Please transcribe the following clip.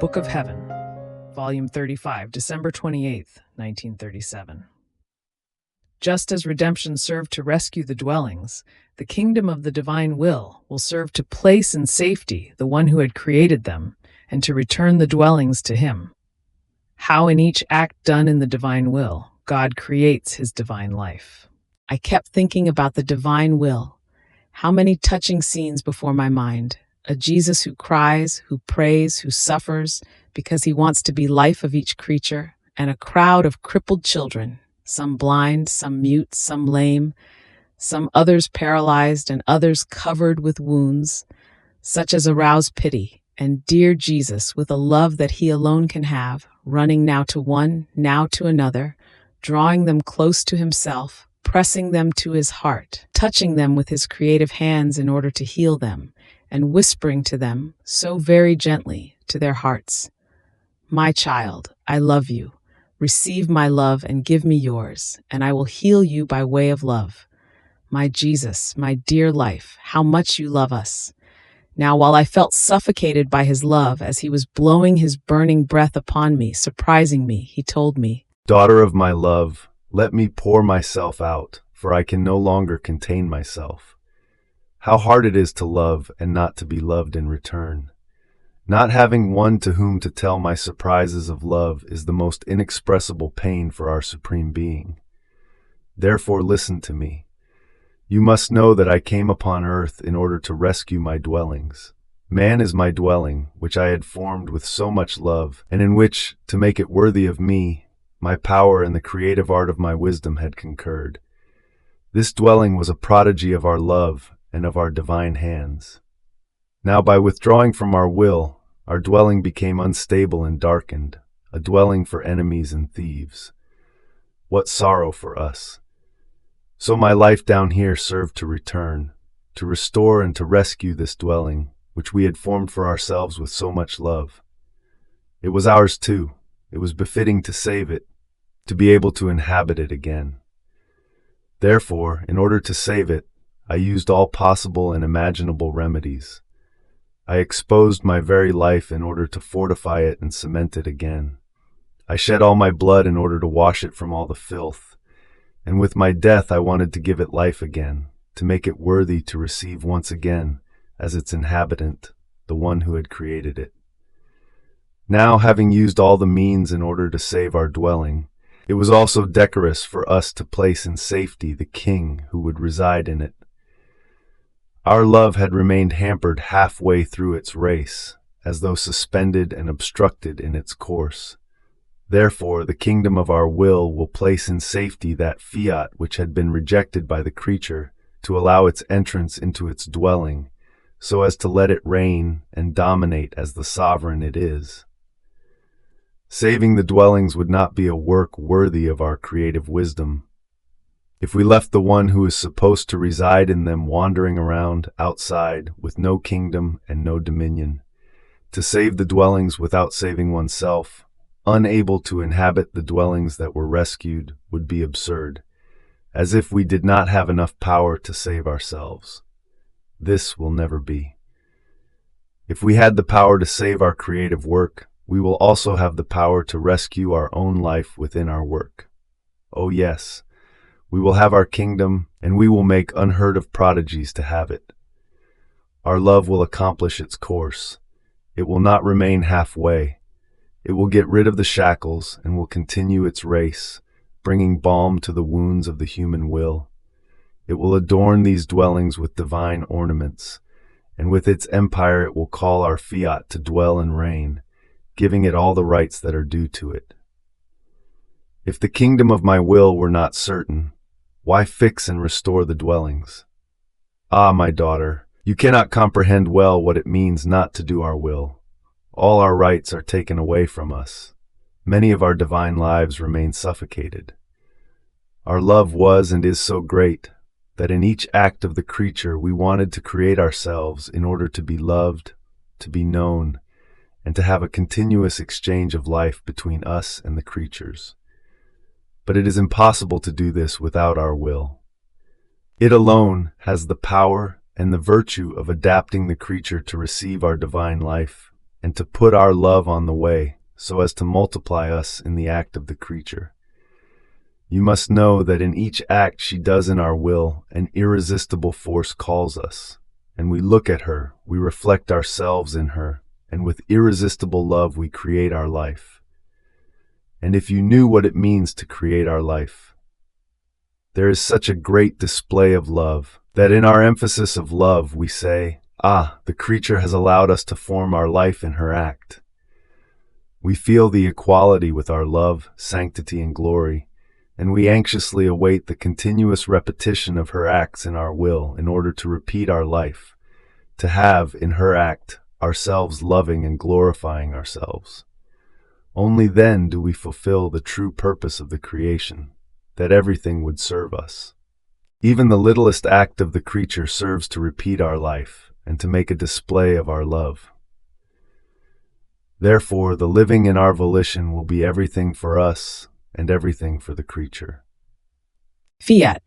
Book of Heaven, Volume 35, December 28th, 1937. Just as redemption served to rescue the dwellings, the kingdom of the divine will serve to place in safety the one who had created them and to return the dwellings to him. How in each act done in the divine will, God creates his divine life. I kept thinking about the divine will. How many touching scenes before my mind. A Jesus who cries, who prays, who suffers because he wants to be life of each creature, and a crowd of crippled children, some blind, some mute, some lame, some others paralyzed and others covered with wounds, such as arouse pity, and dear Jesus, with a love that he alone can have, running now to one, now to another, drawing them close to himself, pressing them to his heart, touching them with his creative hands in order to heal them, and whispering to them, so very gently, to their hearts, "My child, I love you. Receive my love and give me yours, and I will heal you by way of love. My Jesus, my dear life, how much you love us." Now, while I felt suffocated by his love as he was blowing his burning breath upon me, surprising me, he told me, "Daughter of my love, let me pour myself out, for I can no longer contain myself. How hard it is to love and not to be loved in return. Not having one to whom to tell my surprises of love is the most inexpressible pain for our Supreme Being. Therefore listen to me. You must know that I came upon earth in order to rescue my dwellings. Man is my dwelling, which I had formed with so much love, and in which, to make it worthy of me, my power and the creative art of my wisdom had concurred. This dwelling was a prodigy of our love and of our divine hands. Now, by withdrawing from our will, our dwelling became unstable and darkened, a dwelling for enemies and thieves. What sorrow for us! So my life down here served to return, to restore and to rescue this dwelling, which we had formed for ourselves with so much love. It was ours too. It was befitting to save it, to be able to inhabit it again. Therefore, in order to save it, I used all possible and imaginable remedies. I exposed my very life in order to fortify it and cement it again. I shed all my blood in order to wash it from all the filth. And with my death I wanted to give it life again, to make it worthy to receive once again, as its inhabitant, the one who had created it. Now, having used all the means in order to save our dwelling, it was also decorous for us to place in safety the king who would reside in it. Our love had remained hampered halfway through its race, as though suspended and obstructed in its course. Therefore, the kingdom of our will place in safety that fiat which had been rejected by the creature, to allow its entrance into its dwelling, so as to let it reign and dominate as the sovereign it is. Saving the dwellings would not be a work worthy of our creative wisdom. If we left the one who is supposed to reside in them wandering around outside with no kingdom and no dominion, to save the dwellings without saving oneself, unable to inhabit the dwellings that were rescued, would be absurd, as if we did not have enough power to save ourselves. This will never be. If we had the power to save our creative work, we will also have the power to rescue our own life within our work. Oh yes, we will have our kingdom, and we will make unheard of prodigies to have it. Our love will accomplish its course. It will not remain halfway. It will get rid of the shackles and will continue its race, bringing balm to the wounds of the human will. It will adorn these dwellings with divine ornaments, and with its empire it will call our fiat to dwell and reign, giving it all the rights that are due to it. If the kingdom of my will were not certain, why fix and restore the dwellings? Ah, my daughter, you cannot comprehend well what it means not to do our will. All our rights are taken away from us. Many of our divine lives remain suffocated. Our love was and is so great that in each act of the creature we wanted to create ourselves in order to be loved, to be known, and to have a continuous exchange of life between us and the creatures. But it is impossible to do this without our will. It alone has the power and the virtue of adapting the creature to receive our divine life and to put our love on the way, so as to multiply us in the act of the creature. You must know that in each act she does in our will, an irresistible force calls us, and we look at her, we reflect ourselves in her, and with irresistible love we create our life. And if you knew what it means to create our life, there is such a great display of love, that in our emphasis of love we say, "Ah, the creature has allowed us to form our life in her act." We feel the equality with our love, sanctity, and glory, and we anxiously await the continuous repetition of her acts in our will in order to repeat our life, to have, in her act, ourselves loving and glorifying ourselves. Only then do we fulfill the true purpose of the creation, that everything would serve us. Even the littlest act of the creature serves to repeat our life and to make a display of our love. Therefore, the living in our volition will be everything for us and everything for the creature. Fiat.